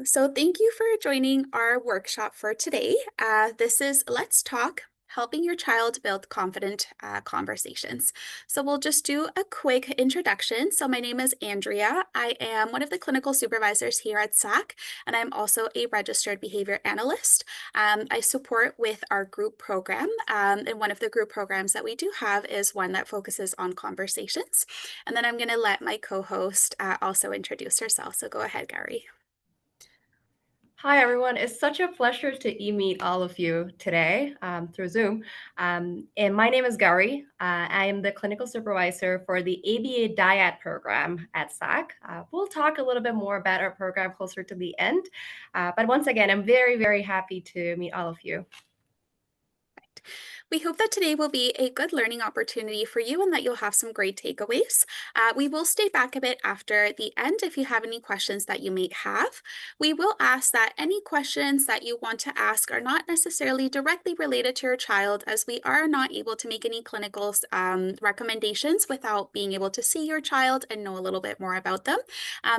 So thank you for joining our workshop for today. This is Let's Talk, helping your child build confident conversations. So we'll just do a quick introduction. So my name is Andrea. I am one of the clinical supervisors here at SAC, and I'm also a registered behavior analyst. I support with our group program, and one of the group programs that we do have is one that focuses on conversations. And then I'm going to let my co-host also introduce herself. So go ahead, Gary. Hi, everyone. It's such a pleasure to meet all of you today through Zoom. And my name is Gauri. I am the clinical supervisor for the ABA Dyad program at SAC. We'll talk a little bit more about our program closer to the end. But once again, I'm very, very happy to meet all of you. We hope that today will be a good learning opportunity for you and that you'll have some great takeaways. We will stay back a bit after the end if you have any questions that you may have. We will ask that any questions that you want to ask are not necessarily directly related to your child, as we are not able to make any clinical recommendations without being able to see your child and know a little bit more about them.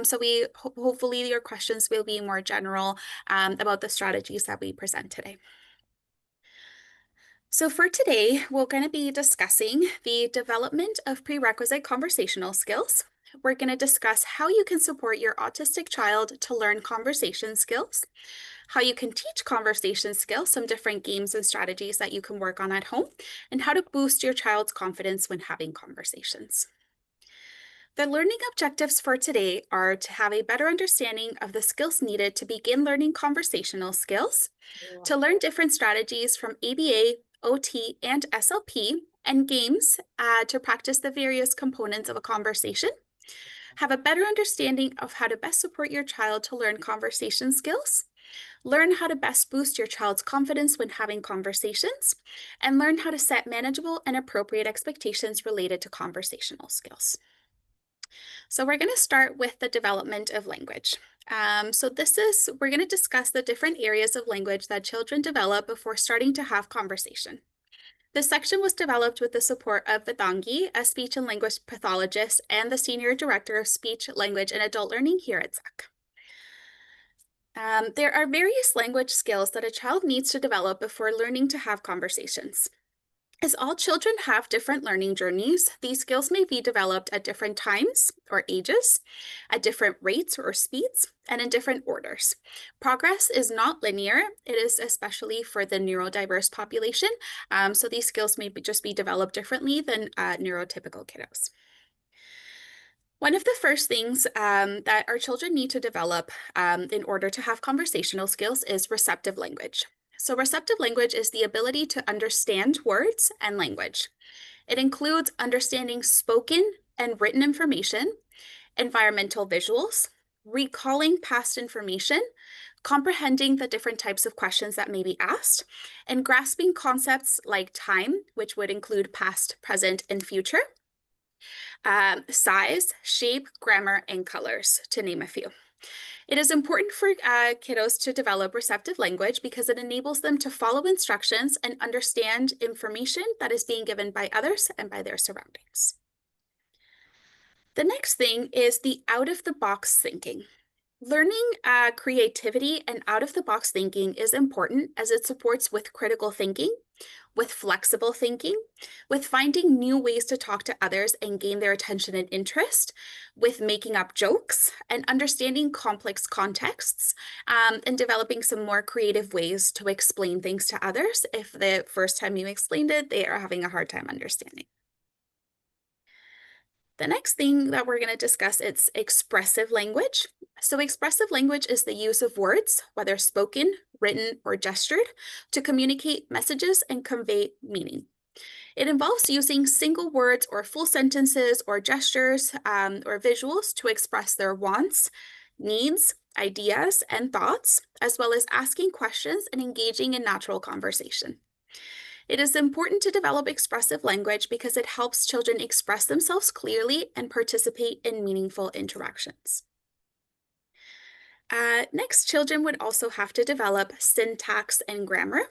So hopefully your questions will be more general about the strategies that we present today. So for today, we're going to be discussing the development of prerequisite conversational skills. We're going to discuss how you can support your autistic child to learn conversation skills, how you can teach conversation skills, some different games and strategies that you can work on at home, and how to boost your child's confidence when having conversations. The learning objectives for today are to have a better understanding of the skills needed to begin learning conversational skills, to learn different strategies from ABA, OT, and SLP, and games to practice the various components of a conversation, have a better understanding of how to best support your child to learn conversation skills, learn how to best boost your child's confidence when having conversations, and learn how to set manageable and appropriate expectations related to conversational skills. So we're going to start with the development of language. We're going to discuss the different areas of language that children develop before starting to have conversation. This section was developed with the support of Vedangi, a speech and language pathologist and the Senior Director of Speech, Language, and Adult Learning here at SAC. There are various language skills that a child needs to develop before learning to have conversations. As all children have different learning journeys, these skills may be developed at different times or ages, at different rates or speeds, and in different orders. Progress is not linear. It is especially for the neurodiverse population. So these skills may just be developed differently than neurotypical kiddos. One of the first things that our children need to develop in order to have conversational skills is receptive language. So receptive language is the ability to understand words and language. It includes understanding spoken and written information, environmental visuals, recalling past information, comprehending the different types of questions that may be asked, and grasping concepts like time, which would include past, present, and future, size, shape, grammar, and colors, to name a few. It is important for kiddos to develop receptive language because it enables them to follow instructions and understand information that is being given by others and by their surroundings. The next thing is the out-of-the-box thinking. Learning creativity and out-of-the-box thinking is important as it supports with critical thinking, with flexible thinking, with finding new ways to talk to others and gain their attention and interest, with making up jokes and understanding complex contexts, and developing some more creative ways to explain things to others if the first time you explained it, they are having a hard time understanding. The next thing that we're going to discuss is expressive language. So expressive language is the use of words, whether spoken, written, or gestured, to communicate messages and convey meaning. It involves using single words or full sentences or gestures or visuals to express their wants, needs, ideas, and thoughts, as well as asking questions and engaging in natural conversation. It is important to develop expressive language because it helps children express themselves clearly and participate in meaningful interactions. Next, children would also have to develop syntax and grammar.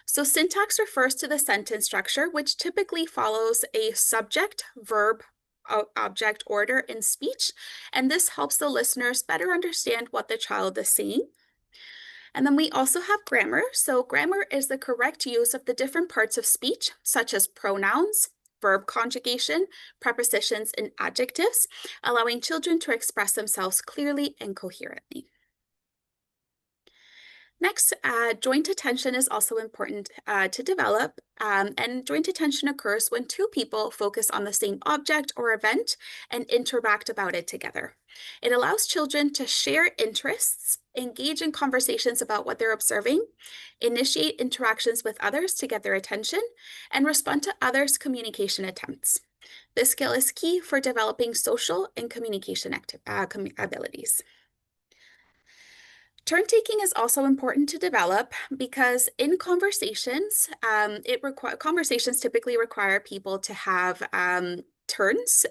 So syntax refers to the sentence structure, which typically follows a subject, verb, object order in speech, and this helps the listeners better understand what the child is saying. And then we also have grammar. So grammar is the correct use of the different parts of speech, such as pronouns, verb conjugation, prepositions, and adjectives, allowing children to express themselves clearly and coherently. Next, joint attention is also important to develop, and joint attention occurs when two people focus on the same object or event and interact about it together. It allows children to share interests, engage in conversations about what they're observing, initiate interactions with others to get their attention, and respond to others' communication attempts. This skill is key for developing social and communication abilities. Turn taking is also important to develop because in conversations, conversations typically require people to have turns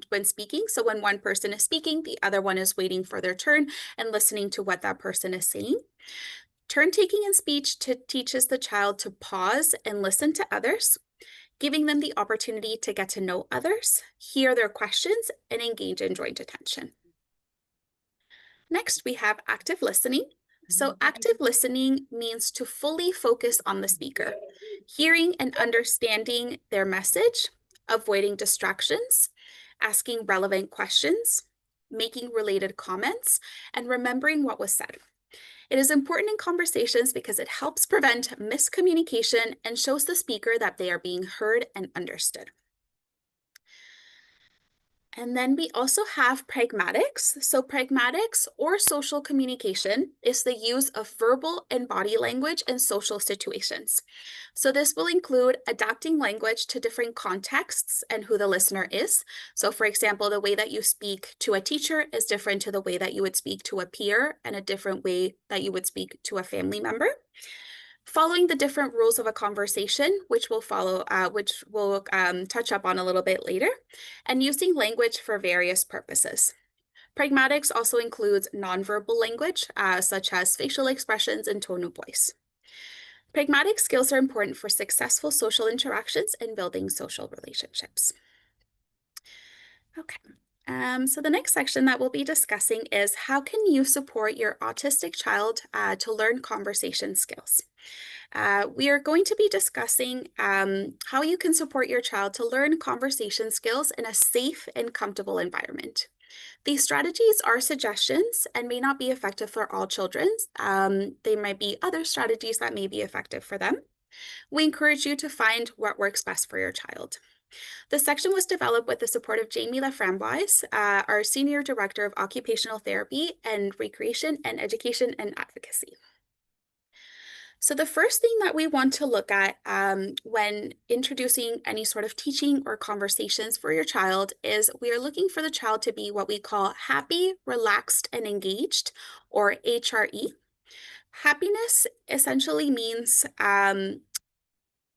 when speaking. So when one person is speaking, the other one is waiting for their turn and listening to what that person is saying. Turn taking in speech teaches the child to pause and listen to others, giving them the opportunity to get to know others, hear their questions, and engage in joint attention. Next, we have active listening. So active listening means to fully focus on the speaker, hearing and understanding their message, avoiding distractions, asking relevant questions, making related comments, and remembering what was said. It is important in conversations because it helps prevent miscommunication and shows the speaker that they are being heard and understood. And then we also have pragmatics. So pragmatics or social communication is the use of verbal and body language in social situations. So this will include adapting language to different contexts and who the listener is. So for example, the way that you speak to a teacher is different to the way that you would speak to a peer and a different way that you would speak to a family member. Following the different rules of a conversation, which we'll touch up on a little bit later, and using language for various purposes. Pragmatics also includes nonverbal language, such as facial expressions and tone of voice. Pragmatic skills are important for successful social interactions and building social relationships. Okay. So the next section that we'll be discussing is how can you support your autistic child to learn conversation skills? We are going to be discussing how you can support your child to learn conversation skills in a safe and comfortable environment. These strategies are suggestions and may not be effective for all children. There might be other strategies that may be effective for them. We encourage you to find what works best for your child. This section was developed with the support of Jamie Laframboise, our Senior Director of Occupational Therapy and Recreation and Education and Advocacy. So the first thing that we want to look at when introducing any sort of teaching or conversations for your child is we are looking for the child to be what we call happy, relaxed, and engaged, or HRE. Happiness essentially means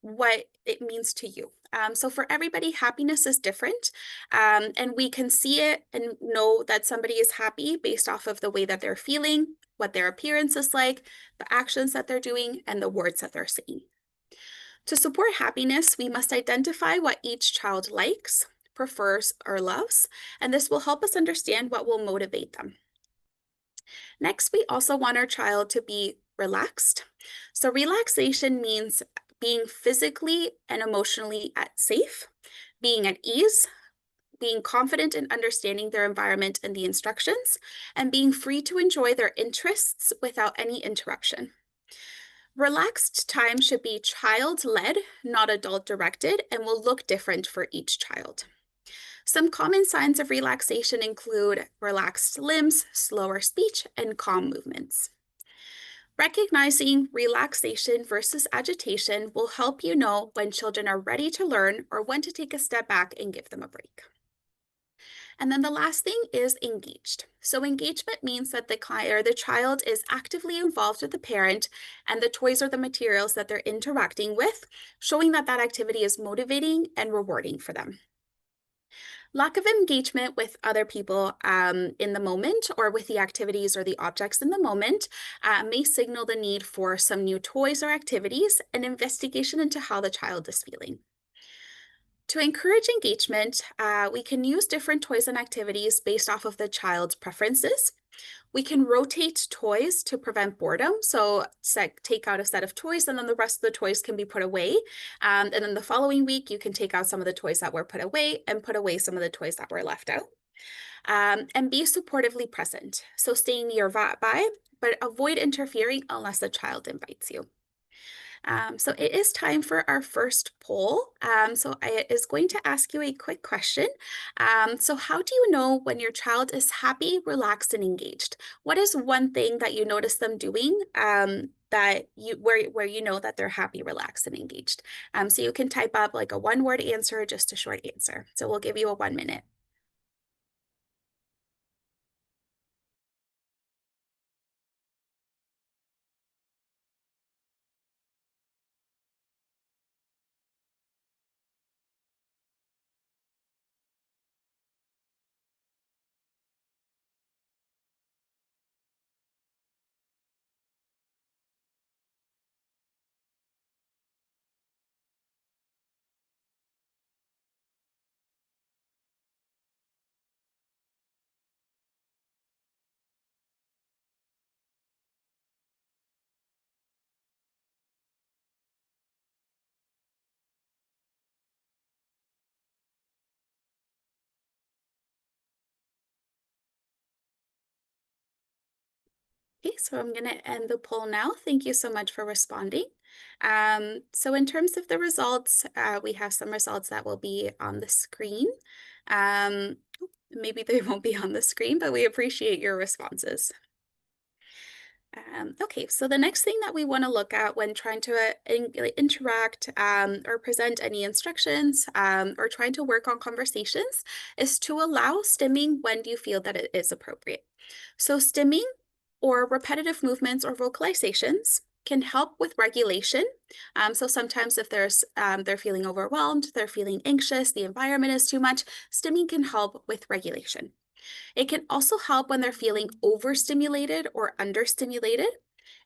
what it means to you. So for everybody, happiness is different, and we can see it and know that somebody is happy based off of the way that they're feeling, what their appearance is like, the actions that they're doing, and the words that they're saying. To support happiness, we must identify what each child likes, prefers, or loves, and this will help us understand what will motivate them. Next, we also want our child to be relaxed. So relaxation means being physically and emotionally safe, being at ease, being confident in understanding their environment and the instructions, and being free to enjoy their interests without any interruption. Relaxed time should be child-led, not adult-directed, and will look different for each child. Some common signs of relaxation include relaxed limbs, slower speech, and calm movements. Recognizing relaxation versus agitation will help you know when children are ready to learn or when to take a step back and give them a break. And then the last thing is engaged. So engagement means that the child is actively involved with the parent and the toys or the materials that they're interacting with, showing that that activity is motivating and rewarding for them. Lack of engagement with other people in the moment or with the activities or the objects in the moment may signal the need for some new toys or activities and investigation into how the child is feeling. To encourage engagement, we can use different toys and activities based off of the child's preferences. We can rotate toys to prevent boredom. So take out a set of toys and then the rest of the toys can be put away. And then the following week, you can take out some of the toys that were put away and put away some of the toys that were left out. And be supportively present. So stay nearby, but avoid interfering unless the child invites you. So it is time for our first poll. So I is going to ask you a quick question. So how do you know when your child is happy, relaxed, and engaged? What is one thing that you notice them doing that where you know that they're happy, relaxed, and engaged? So you can type up like a one-word answer or just a short answer. So we'll give you a 1 minute. Okay, so I'm going to end the poll now. Thank you so much for responding. So in terms of the results, we have some results that will be on the screen. Um, Maybe they won't be on the screen, but we appreciate your responses. Okay, so the next thing that we want to look at when trying to interact or present any instructions or trying to work on conversations is to allow stimming when you feel that it is appropriate. So stimming or repetitive movements or vocalizations can help with regulation. So sometimes if they're feeling overwhelmed, they're feeling anxious, the environment is too much, stimming can help with regulation. It can also help when they're feeling overstimulated or understimulated.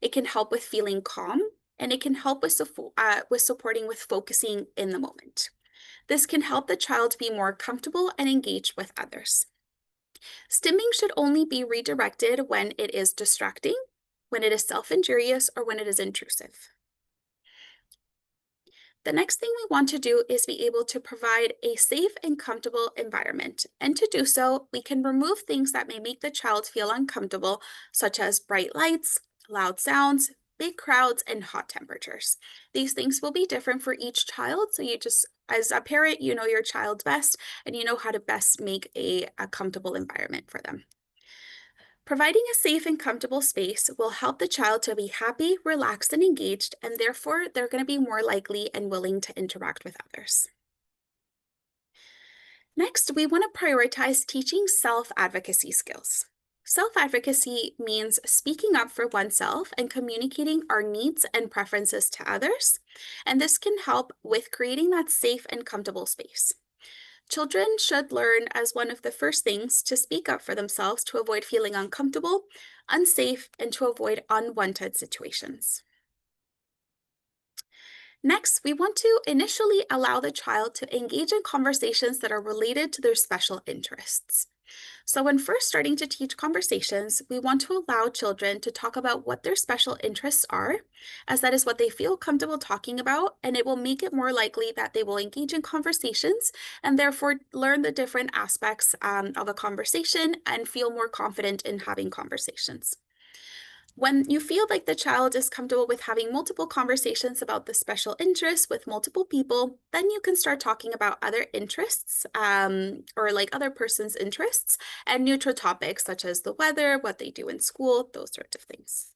It can help with feeling calm, and it can help with supporting with focusing in the moment. This can help the child be more comfortable and engaged with others. Stimming should only be redirected when it is distracting, when it is self-injurious, or when it is intrusive. The next thing we want to do is be able to provide a safe and comfortable environment. And to do so, we can remove things that may make the child feel uncomfortable, such as bright lights, loud sounds, big crowds, and hot temperatures. These things will be different for each child. So you just, as a parent, you know your child best and you know how to best make a comfortable environment for them. Providing a safe and comfortable space will help the child to be happy, relaxed, and engaged, and therefore they're going to be more likely and willing to interact with others. Next, we want to prioritize teaching self-advocacy skills. Self-advocacy means speaking up for oneself and communicating our needs and preferences to others, and this can help with creating that safe and comfortable space. Children should learn as one of the first things to speak up for themselves to avoid feeling uncomfortable, unsafe, and to avoid unwanted situations. Next, we want to initially allow the child to engage in conversations that are related to their special interests. So when first starting to teach conversations, we want to allow children to talk about what their special interests are, as that is what they feel comfortable talking about, and it will make it more likely that they will engage in conversations and therefore learn the different aspects of a conversation and feel more confident in having conversations. When you feel like the child is comfortable with having multiple conversations about the special interests with multiple people, then you can start talking about other interests or like other person's interests and neutral topics such as the weather, what they do in school, those sorts of things.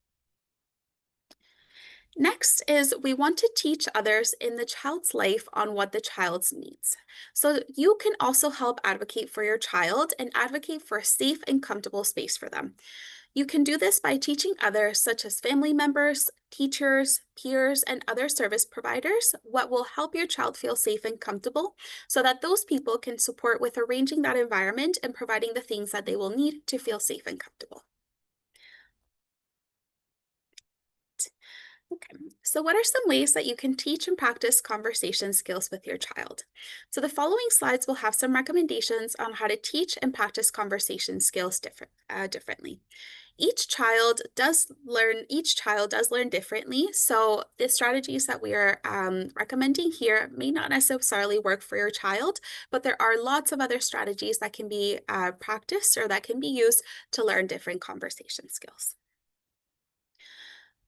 Next is we want to teach others in the child's life on what the child's needs. So you can also help advocate for your child and advocate for a safe and comfortable space for them. You can do this by teaching others, such as family members, teachers, peers, and other service providers, what will help your child feel safe and comfortable so that those people can support with arranging that environment and providing the things that they will need to feel safe and comfortable. Okay, So, what are some ways that you can teach and practice conversation skills with your child? So, the following slides will have some recommendations on how to teach and practice conversation skills differently. Each child does learn differently. So the strategies that we are recommending here may not necessarily work for your child, but there are lots of other strategies that can be practiced or that can be used to learn different conversation skills.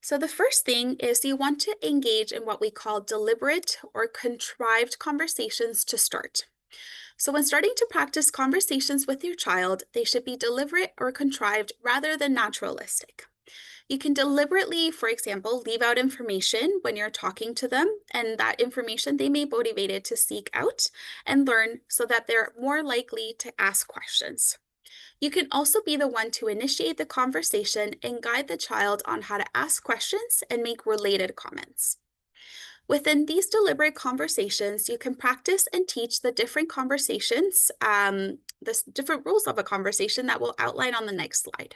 So the first thing is you want to engage in what we call deliberate or contrived conversations to start. So when starting to practice conversations with your child, they should be deliberate or contrived rather than naturalistic. You can deliberately, for example, leave out information when you're talking to them, and that information they may be motivated to seek out and learn so that they're more likely to ask questions. You can also be the one to initiate the conversation and guide the child on how to ask questions and make related comments. Within these deliberate conversations, you can practice and teach the different conversations, the different rules of a conversation that we'll outline on the next slide.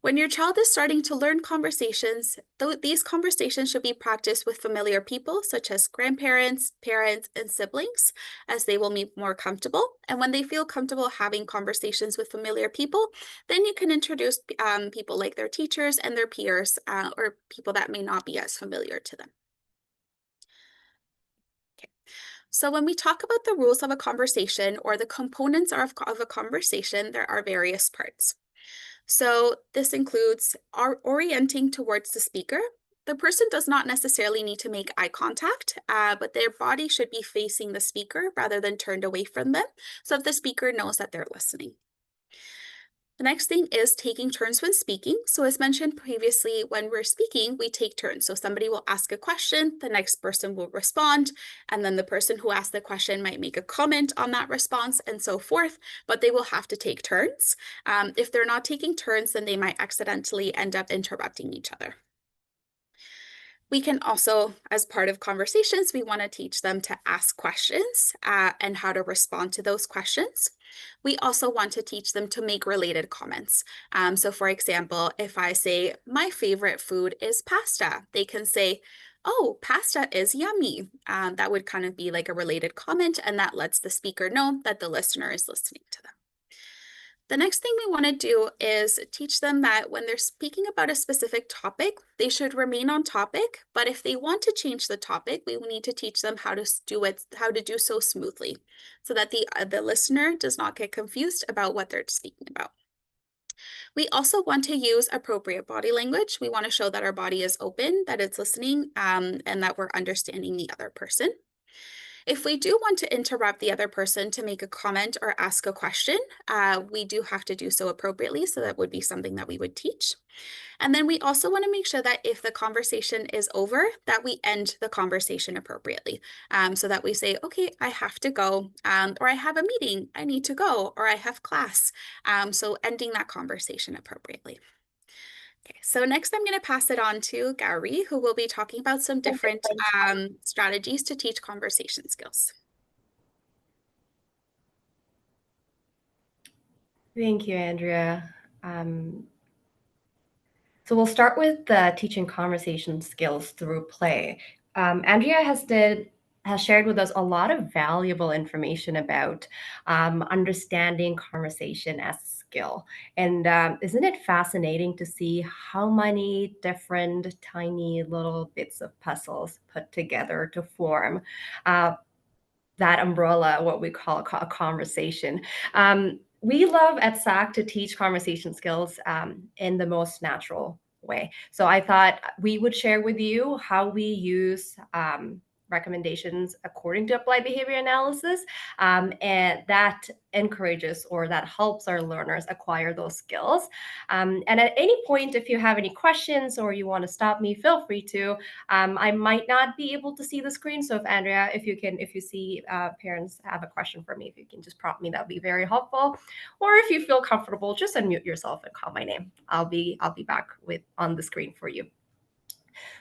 When your child is starting to learn conversations, these conversations should be practiced with familiar people such as grandparents, parents, and siblings, as they will be more comfortable. And when they feel comfortable having conversations with familiar people, then you can introduce people like their teachers and their peers, or people that may not be as familiar to them. Okay. So when we talk about the rules of a conversation or the components of a conversation, there are various parts. So this includes orienting towards the speaker. The person does not necessarily need to make eye contact, but their body should be facing the speaker rather than turned away from them, so that the speaker knows that they're listening. The next thing is taking turns when speaking. So as mentioned previously, when we're speaking, we take turns. So somebody will ask a question, the next person will respond, and then the person who asked the question might make a comment on that response and so forth, but they will have to take turns. If they're not taking turns, then they might accidentally end up interrupting each other. We can also, as part of conversations, we want to teach them to ask questions and how to respond to those questions. We also want to teach them to make related comments. So, for example, if I say, my favorite food is pasta, they can say, oh, pasta is yummy. That would kind of be like a related comment, and that lets the speaker know that the listener is listening to them. The next thing we want to do is teach them that when they're speaking about a specific topic, they should remain on topic. But if they want to change the topic, we need to teach them how to do so smoothly, so that the listener does not get confused about what they're speaking about. We also want to use appropriate body language. We want to show that our body is open, that it's listening, and that we're understanding the other person. If we do want to interrupt the other person to make a comment or ask a question, we do have to do so appropriately. So that would be something that we would teach. And then we also want to make sure that if the conversation is over, that we end the conversation appropriately. So that we say, okay, I have to go, or I have a meeting, I need to go, or I have class. So ending that conversation appropriately. Okay, so next I'm going to pass it on to Gary, who will be talking about some different strategies to teach conversation skills. Thank you, Andrea. So we'll start with teaching conversation skills through play. Andrea has shared with us a lot of valuable information about understanding conversation as a skill. And isn't it fascinating to see how many different tiny little bits of puzzles put together to form that umbrella, what we call a conversation. We love at SAC to teach conversation skills in the most natural way. So I thought we would share with you how we use recommendations according to applied behavior analysis, and that encourages or that helps our learners acquire those skills. And at any point, if you have any questions or you want to stop me, feel free to. I might not be able to see the screen, so if Andrea, if you see parents have a question for me, if you can just prompt me, that would be very helpful. Or if you feel comfortable, just unmute yourself and call my name. I'll be back with on the screen for you.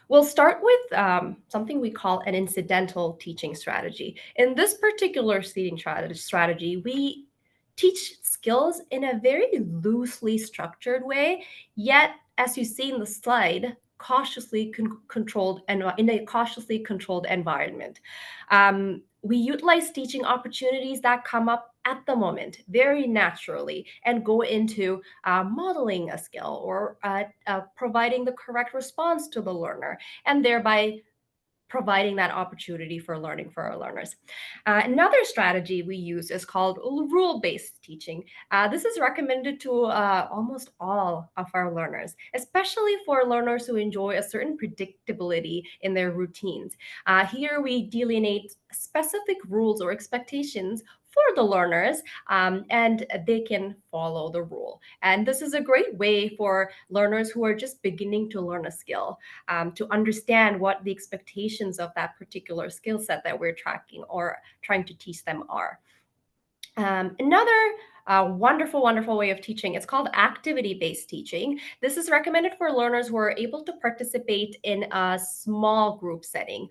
We'll start with something we call an incidental teaching strategy. In this particular seating strategy, we teach skills in a very loosely structured way, yet, as you see in the slide, controlled and in a cautiously controlled environment. We utilize teaching opportunities that come up at the moment very naturally and go into modeling a skill or providing the correct response to the learner, and thereby providing that opportunity for learning for our learners. Another strategy we use is called rule-based teaching. This is recommended to almost all of our learners, especially for learners who enjoy a certain predictability in their routines. Here we delineate specific rules or expectations for the learners, and they can follow the rule. And this is a great way for learners who are just beginning to learn a skill to understand what the expectations of that particular skill set that we're tracking or trying to teach them are. Another wonderful, wonderful way of teaching, it's called activity-based teaching. This is recommended for learners who are able to participate in a small group setting.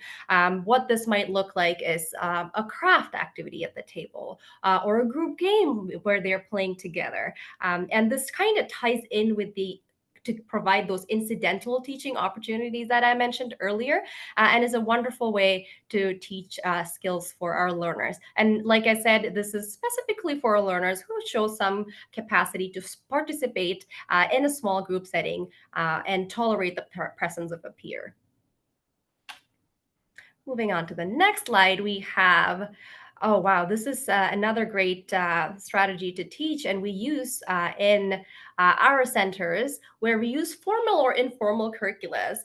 What this might look like is a craft activity at the table or a group game where they're playing together. And this kind of ties in with to provide those incidental teaching opportunities that I mentioned earlier, and is a wonderful way to teach skills for our learners. And like I said, this is specifically for learners who show some capacity to participate in a small group setting and tolerate the presence of a peer. Moving on to the next slide, we have, oh wow, this is another great strategy to teach, and we use in our centers where we use formal or informal curriculums.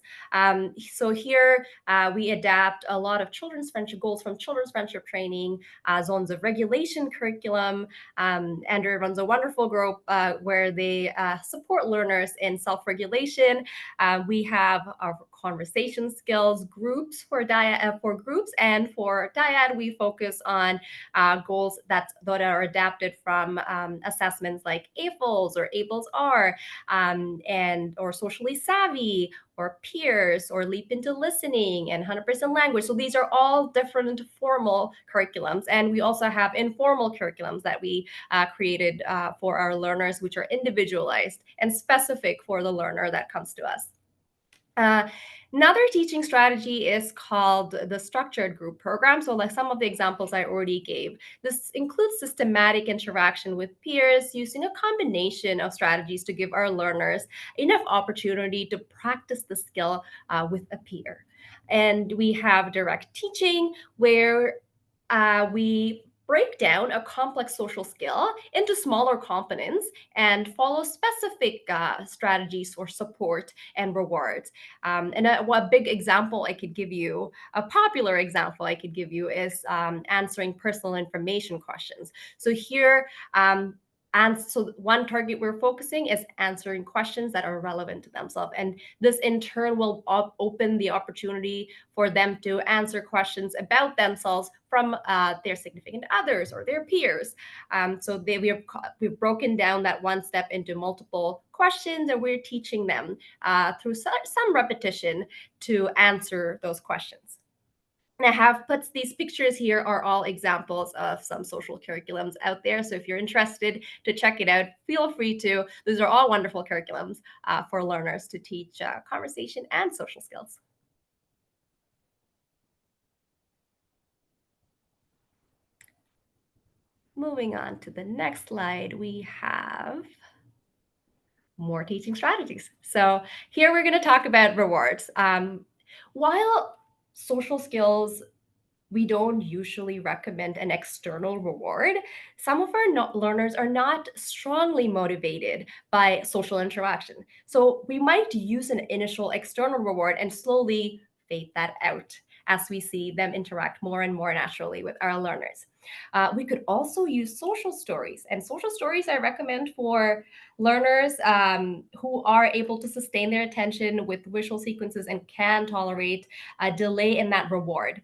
So here we adapt a lot of children's friendship goals from children's friendship training, zones of regulation curriculum. Andrew runs a wonderful group where they support learners in self-regulation. We have our conversation skills groups for groups, and for dyad we focus on goals that are adapted from assessments like AFLs or ABLS-R, and or socially savvy or peers or leap into listening and 100% language. So these are all different formal curriculums, and we also have informal curriculums that we created for our learners, which are individualized and specific for the learner that comes to us. Another teaching strategy is called the structured group program. So like some of the examples I already gave, this includes systematic interaction with peers using a combination of strategies to give our learners enough opportunity to practice the skill with a peer. And we have direct teaching where we break down a complex social skill into smaller components and follow specific strategies for support and rewards. And a big example I could give you, a popular example I could give you is answering personal information questions. So here, and so one target we're focusing is answering questions that are relevant to themselves. And this in turn will open the opportunity for them to answer questions about themselves from their significant others or their peers. So we've broken down that one step into multiple questions, and we're teaching them through some repetition to answer those questions. And I have put these pictures here are all examples of some social curriculums out there. So if you're interested to check it out, feel free to. These are all wonderful curriculums for learners to teach conversation and social skills. Moving on to the next slide, we have more teaching strategies. So here we're going to talk about rewards. While social skills, we don't usually recommend an external reward, some of our learners are not strongly motivated by social interaction. So we might use an initial external reward and slowly fade that out as we see them interact more and more naturally with our learners. We could also use social stories, and social stories I recommend for learners who are able to sustain their attention with visual sequences and can tolerate a delay in that reward.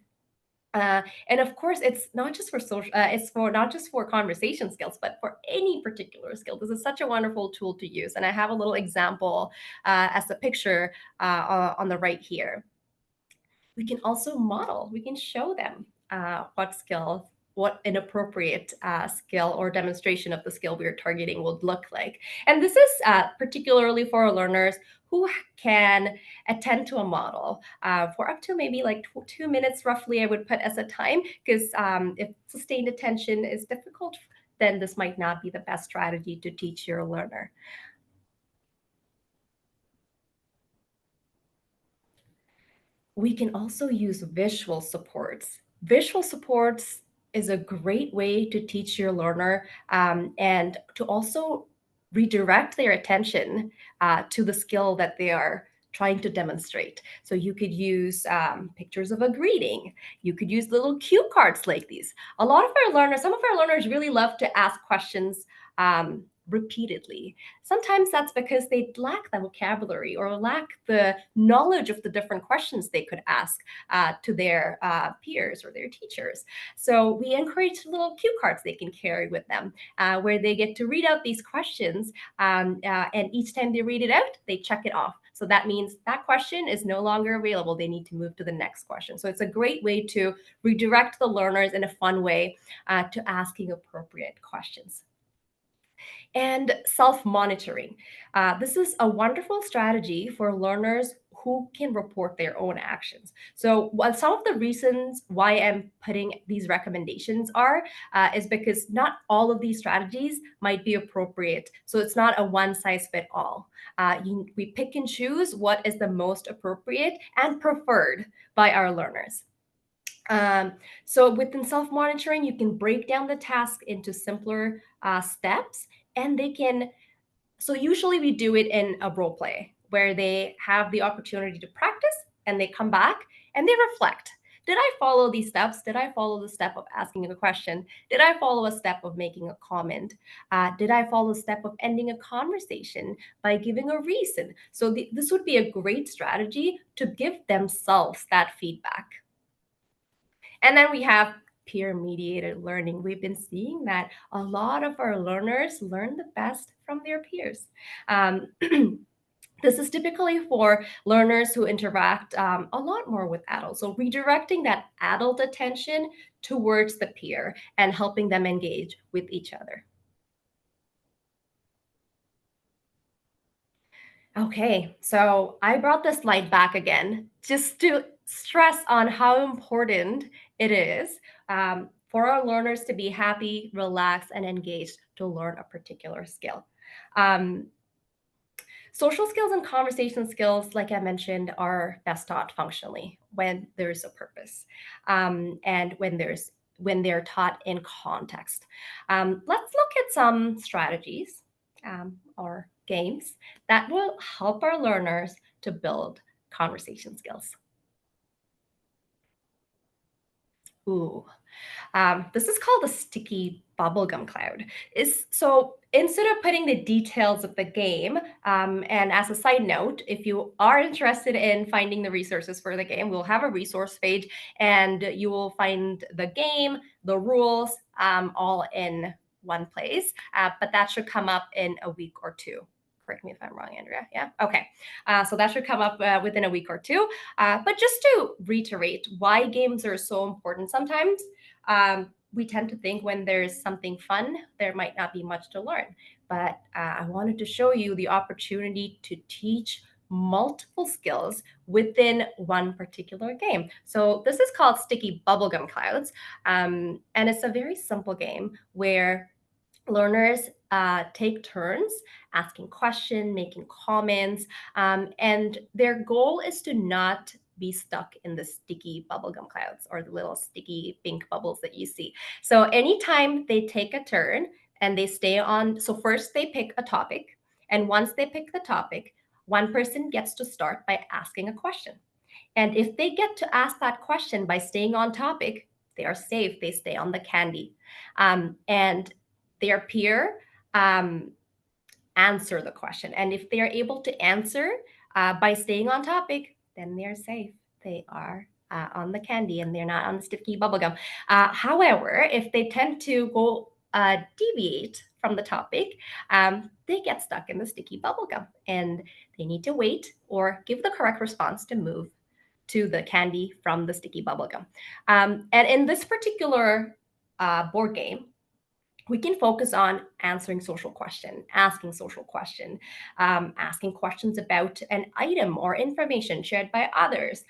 And of course, it's not just for social, it's for not just for conversation skills, but for any particular skill. This is such a wonderful tool to use. And I have a little example as a picture on the right here. We can also model, we can show them what skills, what an appropriate skill or demonstration of the skill we are targeting would look like. And this is particularly for learners who can attend to a model for up to maybe like 2 minutes roughly, I would put as a time, because if sustained attention is difficult, then this might not be the best strategy to teach your learner. We can also use visual supports. Visual supports is a great way to teach your learner and to also redirect their attention to the skill that they are trying to demonstrate. So you could use pictures of a greeting. You could use little cue cards like these. A lot of our learners, some of our learners really love to ask questions repeatedly. Sometimes that's because they lack the vocabulary or lack the knowledge of the different questions they could ask to their peers or their teachers. So we encourage little cue cards they can carry with them where they get to read out these questions. And each time they read it out, they check it off. So that means that question is no longer available. They need to move to the next question. So it's a great way to redirect the learners in a fun way to asking appropriate questions. And self-monitoring. This is a wonderful strategy for learners who can report their own actions. So some of the reasons why I'm putting these recommendations is because not all of these strategies might be appropriate. So it's not a one size fit all. We pick and choose what is the most appropriate and preferred by our learners. So within self-monitoring, you can break down the task into simpler steps, and they can. So usually we do it in a role play where they have the opportunity to practice and they come back and they reflect. Did I follow these steps? Did I follow the step of asking a question? Did I follow a step of making a comment? Did I follow a step of ending a conversation by giving a reason? So this would be a great strategy to give themselves that feedback. And then we have peer mediated learning. We've been seeing that a lot of our learners learn the best from their peers. Um, This is typically for learners who interact a lot more with adults. So, redirecting that adult attention towards the peer and helping them engage with each other. Okay, so I brought this slide back again just to stress on how important it is for our learners to be happy, relaxed, and engaged to learn a particular skill. Um, Social skills and conversation skills, like I mentioned, are best taught functionally when there's a purpose and when they're taught in context. Let's look at some strategies or games that will help our learners to build conversation skills. Ooh, this is called a sticky bubblegum cloud. Is so instead of putting the details of the game, and as a side note, if you are interested in finding the resources for the game, we'll have a resource page, and you will find the game, the rules, all in one place. But that should come up in a week or two. Correct me if I'm wrong, Andrea. Yeah. Okay. So that should come up within a week or two. But just to reiterate why games are so important, sometimes we tend to think when there's something fun, there might not be much to learn. But I wanted to show you the opportunity to teach multiple skills within one particular game. So this is called Sticky Bubblegum Clouds. And it's a very simple game where learners take turns asking questions, making comments, and their goal is to not be stuck in the sticky bubblegum clouds or the little sticky pink bubbles that you see. So anytime they take a turn and they stay on, so first they pick a topic, and once they pick the topic, one person gets to start by asking a question. And if they get to ask that question by staying on topic, they are safe. They stay on the candy. And their peer answer the question. And if they are able to answer by staying on topic, then they're safe. They are on the candy and they're not on the sticky bubblegum. However, if they tend to go deviate from the topic, they get stuck in the sticky bubblegum and they need to wait or give the correct response to move to the candy from the sticky bubblegum. And in this particular board game, we can focus on answering social question, asking social question, asking questions about an item or information shared by others,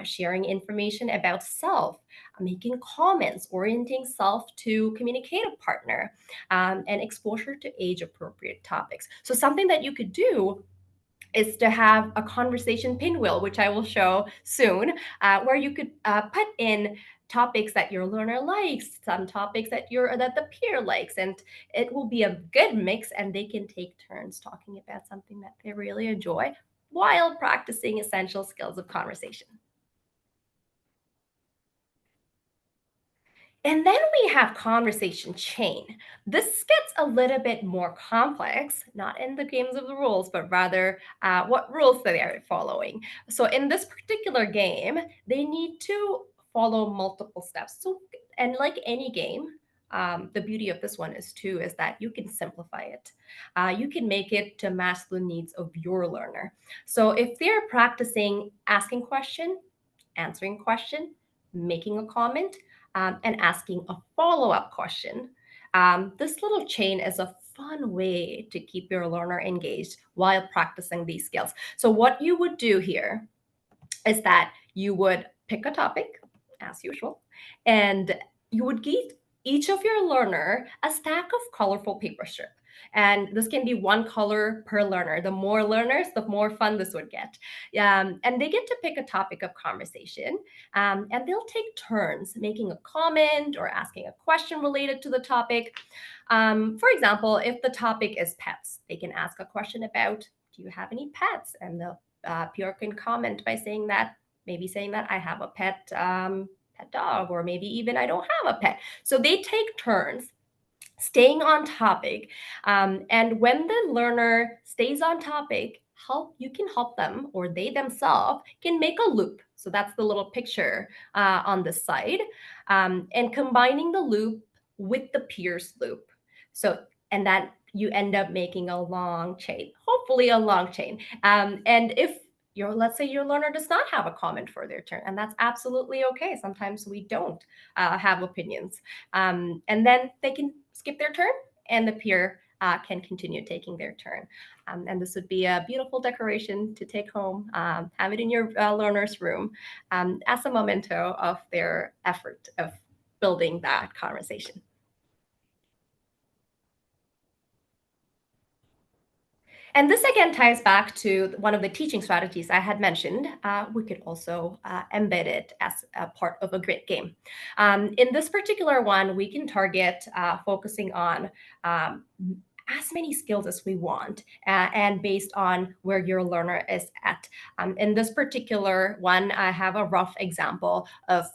sharing information about self, making comments, orienting self to communicative partner, and exposure to age appropriate topics. So something that you could do is to have a conversation pinwheel, which I will show soon, where you could put in topics that your learner likes, some topics that the peer likes, and it will be a good mix. And they can take turns talking about something that they really enjoy while practicing essential skills of conversation. And then we have conversation chain. This gets a little bit more complex, not in the games of the rules, but rather what rules they are following. So in this particular game, they need to follow multiple steps. So, and like any game, the beauty of this one is that you can simplify it. You can make it to match the needs of your learner. So if they're practicing asking question, answering question, making a comment, and asking a follow up question. This little chain is a fun way to keep your learner engaged while practicing these skills. So, what you would do here is that you would pick a topic, as usual, and you would give each of your learner a stack of colorful paper strip. And this can be one color per learner. The more learners, the more fun this would get. And they get to pick a topic of conversation, and they'll take turns making a comment or asking a question related to the topic. For example, if the topic is pets, they can ask a question about, do you have any pets? And the peer can comment by saying that I have a pet dog, or maybe even I don't have a pet. So they take turns staying on topic, and when the learner stays on topic, you can help them, or they themselves can make a loop. So that's the little picture on the side, and combining the loop with the peers loop. So, and that you end up making a long chain, hopefully a long chain. And if let's say your learner does not have a comment for their turn, and that's absolutely okay. Sometimes we don't have opinions, and then they can skip their turn, and the peer can continue taking their turn. And this would be a beautiful decoration to take home, have it in your learner's room, as a memento of their effort of building that conversation. And this again ties back to one of the teaching strategies I had mentioned. We could also embed it as a part of a grid game. In this particular one, we can target focusing on as many skills as we want, and based on where your learner is at. In this particular one, I have a rough example of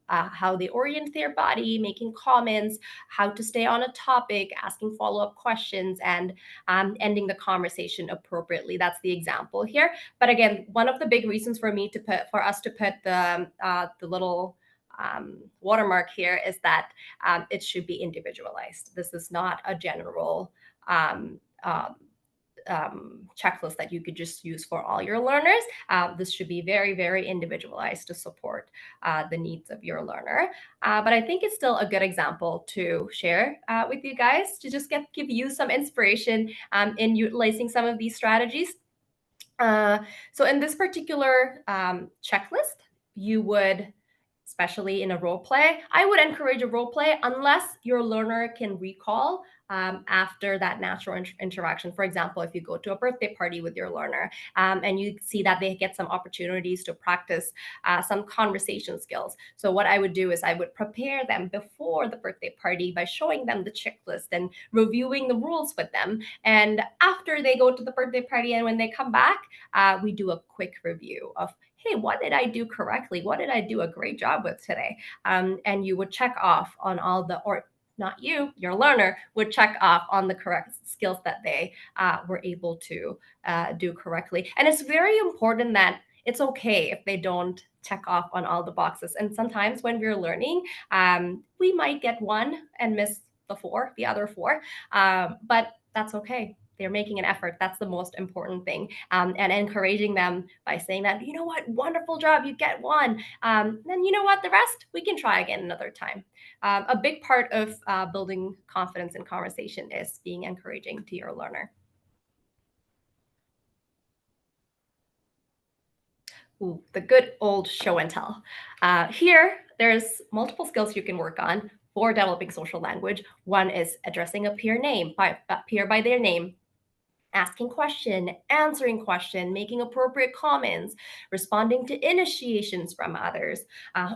how they orient their body, making comments, how to stay on a topic, asking follow-up questions, and ending the conversation appropriately. That's the example here. But again, one of the big reasons for us to put the little watermark here is that it should be individualized. This is not a general um, um, checklist that you could just use for all your learners. This should be very, very individualized to support the needs of your learner. But I think it's still a good example to share with you guys to just give you some inspiration in utilizing some of these strategies. So in this particular checklist, you would, especially in a role play, I would encourage a role play unless your learner can recall after that natural interaction. For example, if you go to a birthday party with your learner, and you see that they get some opportunities to practice some conversation skills. So what I would do is I would prepare them before the birthday party by showing them the checklist and reviewing the rules with them. And after they go to the birthday party and when they come back, we do a quick review of, hey, what did I do correctly? What did I do a great job with today? And you would check off on all the, or not you, your learner would check off on the correct skills that they were able to do correctly. And it's very important that it's okay if they don't check off on all the boxes. And sometimes when we're learning, we might get one and miss the other four, but that's okay. they're making an effort. That's the most important thing. And encouraging them by saying that, you know what, wonderful job, you get one. Then you know what, the rest we can try again another time. A big part of building confidence in conversation is being encouraging to your learner. Ooh, the good old show and tell. Here, there's multiple skills you can work on for developing social language. One is addressing a peer by their name, asking question, answering question, making appropriate comments, responding to initiations from others,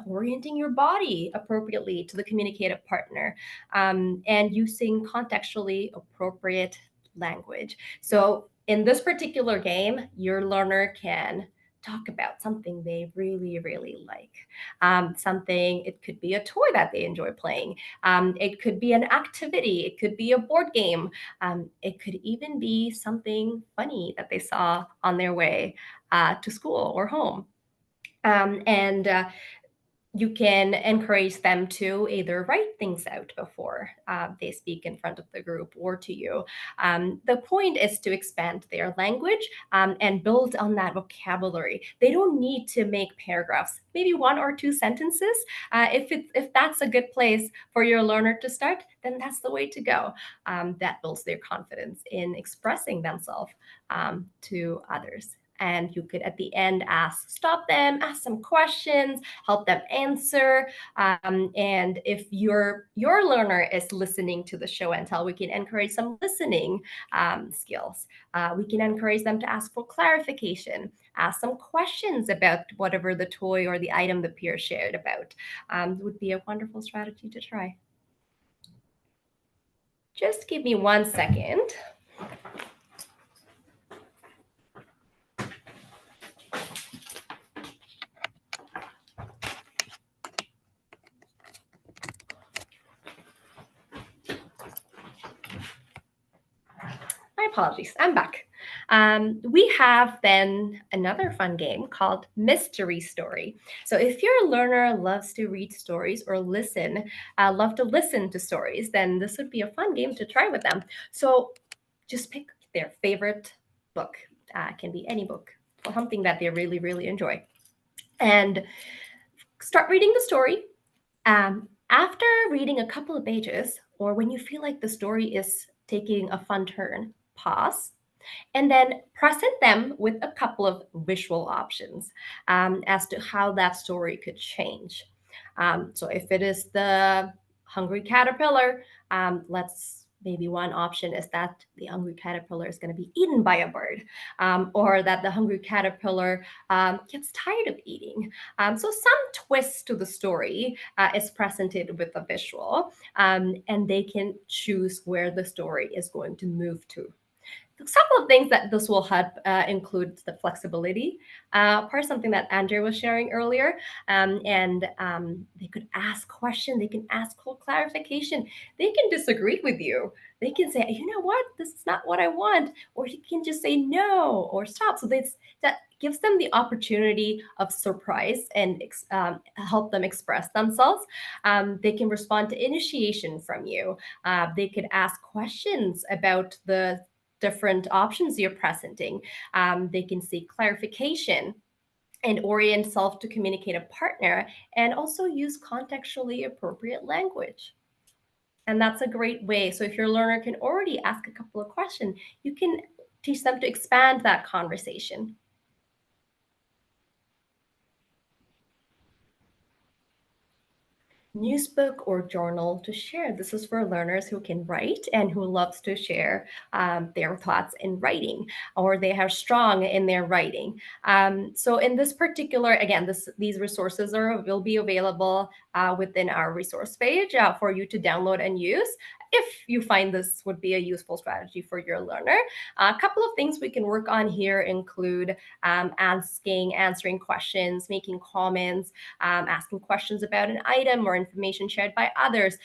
orienting your body appropriately to the communicative partner, and using contextually appropriate language. So in this particular game, your learner can talk about something they really, really like. Something, it could be a toy that they enjoy playing. It could be an activity. It could be a board game. It could even be something funny that they saw on their way to school or home. And you can encourage them to either write things out before they speak in front of the group or to you. The point is to expand their language and build on that vocabulary. They don't need to make paragraphs, maybe one or two sentences. If that's a good place for your learner to start, then that's the way to go. That builds their confidence in expressing themselves to others. And you could at the end stop them, ask some questions, help them answer. And if your learner is listening to the show and tell, we can encourage some listening skills. We can encourage them to ask for clarification, ask some questions about whatever the toy or the item the peer shared about. Would be a wonderful strategy to try. Just give me 1 second. My apologies, I'm back. We have then another fun game called Mystery Story. So if your learner loves to read stories or love to listen to stories, then this would be a fun game to try with them. So just pick their favorite book. Can be any book, or something that they really, really enjoy. And start reading the story. After reading a couple of pages, or when you feel like the story is taking a fun turn, pause and then present them with a couple of visual options as to how that story could change. So if it is the hungry caterpillar, let's maybe one option is that the hungry caterpillar is going to be eaten by a bird, or that the hungry caterpillar gets tired of eating. So some twist to the story is presented with a visual, and they can choose where the story is going to move to. A couple of things that this will help include the flexibility part, something that Andrew was sharing earlier. And they could ask questions, they can ask for clarification, they can disagree with you. They can say, you know what, this is not what I want, or you can just say no or stop. So that gives them the opportunity of surprise and help them express themselves. They can respond to initiation from you. They could ask questions about the different options you're presenting. They can seek clarification and orient self to communicate a partner, and also use contextually appropriate language. And that's a great way. So if your learner can already ask a couple of questions, you can teach them to expand that conversation. Newsbook or journal to share. This is for learners who can write and who loves to share their thoughts in writing, or they are strong in their writing. So in this particular, again, these resources will be available within our resource page for you to download and use if you find this would be a useful strategy for your learner. A couple of things we can work on here include answering questions, making comments, asking questions about an item or information shared by others,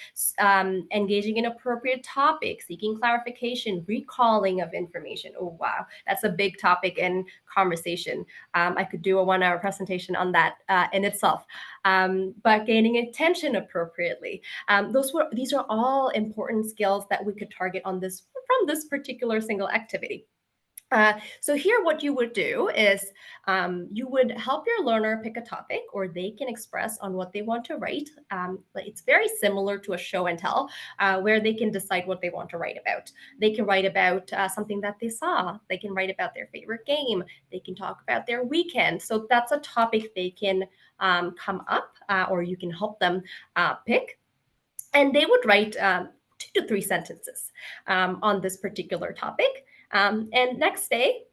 engaging in appropriate topics, seeking clarification, recalling of information. Oh, wow. That's a big topic in conversation. I could do a 1-hour presentation on that in itself. But gaining attention appropriately. These are all important important skills that we could target on this from this particular single activity. So here, what you would do is you would help your learner pick a topic, or they can express on what they want to write. But it's very similar to a show and tell, where they can decide what they want to write about. They can write about something that they saw. They can write about their favorite game. They can talk about their weekend. So that's a topic they can come up, or you can help them pick. And they would write 2 to 3 sentences on this particular topic. And next day,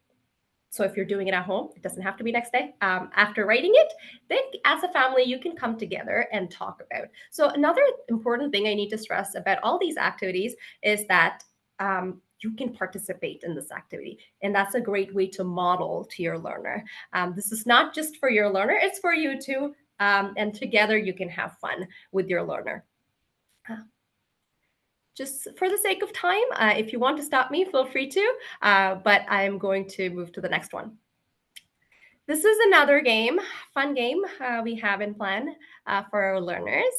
so if you're doing it at home, it doesn't have to be next day. After writing it, then as a family, you can come together and talk about. So another important thing I need to stress about all these activities is that you can participate in this activity. And that's a great way to model to your learner. This is not just for your learner, it's for you too. And together you can have fun with your learner. Just for the sake of time, if you want to stop me, feel free to, but I'm going to move to the next one. This is another game, fun game we have in plan for our learners.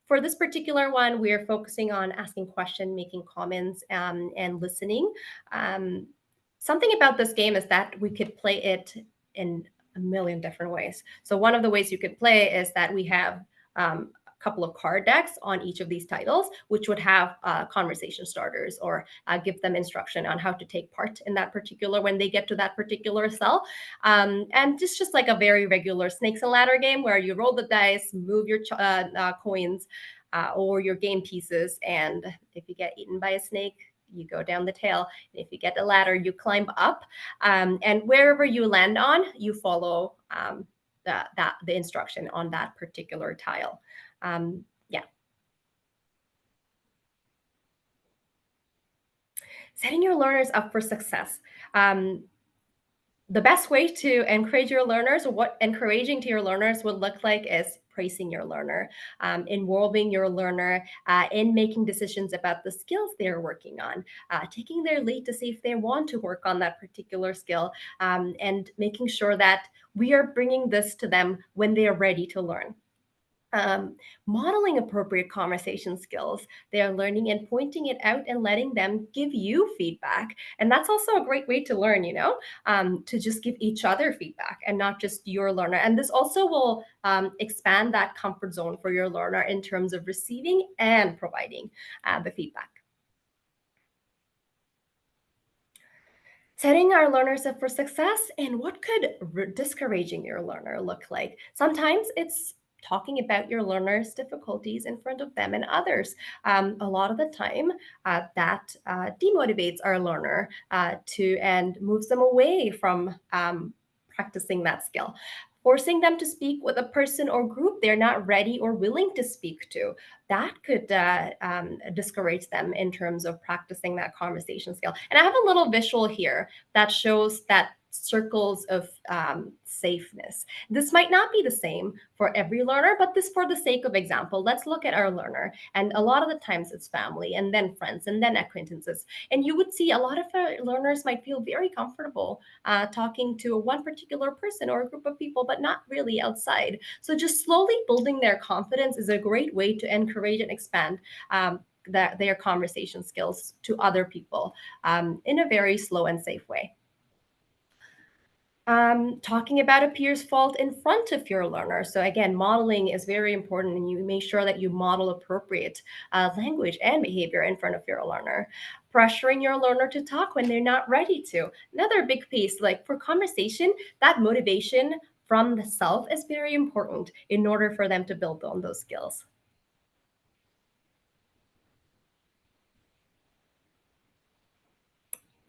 For this particular one, we're focusing on asking questions, making comments, and listening. Something about this game is that we could play it in a million different ways. So one of the ways you could play is that we have couple of card decks on each of these titles, which would have conversation starters, or give them instruction on how to take part in that particular when they get to that particular cell. And just like a very regular snakes and ladder game where you roll the dice, move your coins or your game pieces, and if you get eaten by a snake, you go down the tail. And if you get a ladder, you climb up, and wherever you land on, you follow the instruction on that particular tile. Yeah. Setting your learners up for success. The best way to encourage your learners, or what encouraging to your learners would look like, is praising your learner, involving your learner in making decisions about the skills they're working on, taking their lead to see if they want to work on that particular skill, and making sure that we are bringing this to them when they are ready to learn. Modeling appropriate conversation skills they are learning, and pointing it out and letting them give you feedback. And that's also a great way to learn, to just give each other feedback and not just your learner. And this also will expand that comfort zone for your learner in terms of receiving and providing the feedback. Setting our learners up for success, and what could discouraging your learner look like? Sometimes it's talking about your learner's difficulties in front of them and others. A lot of the time, that demotivates our learner and moves them away from practicing that skill. Forcing them to speak with a person or group they're not ready or willing to speak to, that could discourage them in terms of practicing that conversation skill. And I have a little visual here that shows that circles of safeness. This might not be the same for every learner, but this, for the sake of example, let's look at our learner. And a lot of the times it's family, and then friends, and then acquaintances. And you would see a lot of our learners might feel very comfortable talking to one particular person or a group of people, but not really outside. So just slowly building their confidence is a great way to encourage and expand their conversation skills to other people in a very slow and safe way. Talking about a peer's fault in front of your learner. So again, modeling is very important, and you make sure that you model appropriate language and behavior in front of your learner. Pressuring your learner to talk when they're not ready to. Another big piece, like for conversation, that motivation from the self is very important in order for them to build on those skills.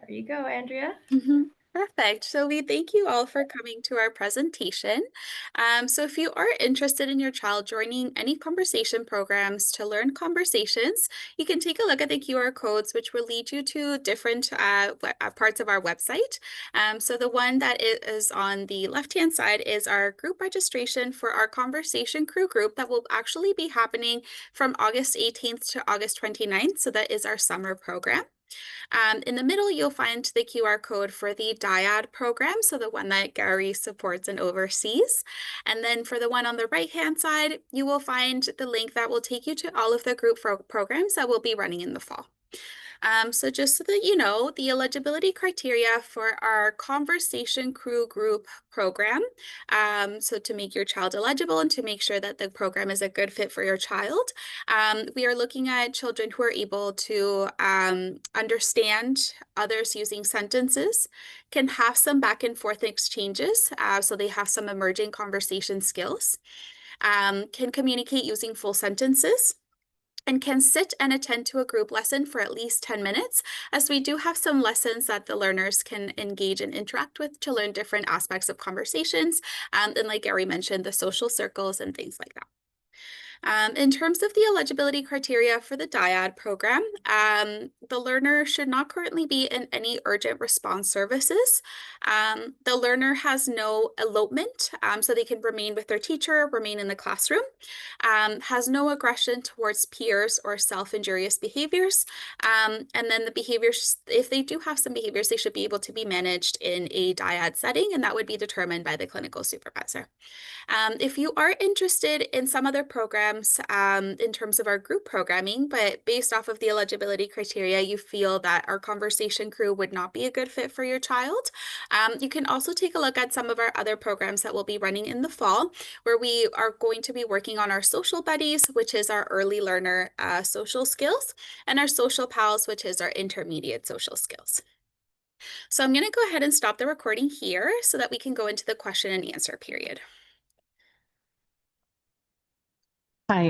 There you go, Andrea. Perfect. So we thank you all for coming to our presentation. So if you are interested in your child joining any conversation programs to learn conversations, you can take a look at the QR codes, which will lead you to different parts of our website. So the one that is on the left-hand side is our group registration for our conversation crew group that will actually be happening from August 18th to August 29th. So that is our summer program. In the middle, you'll find the QR code for the dyad program, so the one that Gary supports and oversees. And then for the one on the right-hand side, you will find the link that will take you to all of the group programs that will be running in the fall. So just so that you know, the eligibility criteria for our Conversation Crew Group program, so to make your child eligible and to make sure that the program is a good fit for your child, we are looking at children who are able to understand others using sentences, can have some back and forth exchanges, so they have some emerging conversation skills, can communicate using full sentences, and can sit and attend to a group lesson for at least 10 minutes, as we do have some lessons that the learners can engage and interact with to learn different aspects of conversations. And like Gary mentioned, the social circles and things like that. In terms of the eligibility criteria for the dyad program, the learner should not currently be in any urgent response services. The learner has no elopement, so they can remain with their teacher, remain in the classroom, has no aggression towards peers or self-injurious behaviors. And then the behaviors, if they do have some behaviors, they should be able to be managed in a dyad setting, and that would be determined by the clinical supervisor. If you are interested in some other programs in terms of our group programming, but based off of the eligibility criteria, you feel that our conversation crew would not be a good fit for your child, you can also take a look at some of our other programs that will be running in the fall, where we are going to be working on our social buddies, which is our early learner social skills, and our social pals, which is our intermediate social skills. So I'm going to go ahead and stop the recording here so that we can go into the question and answer period. Hi,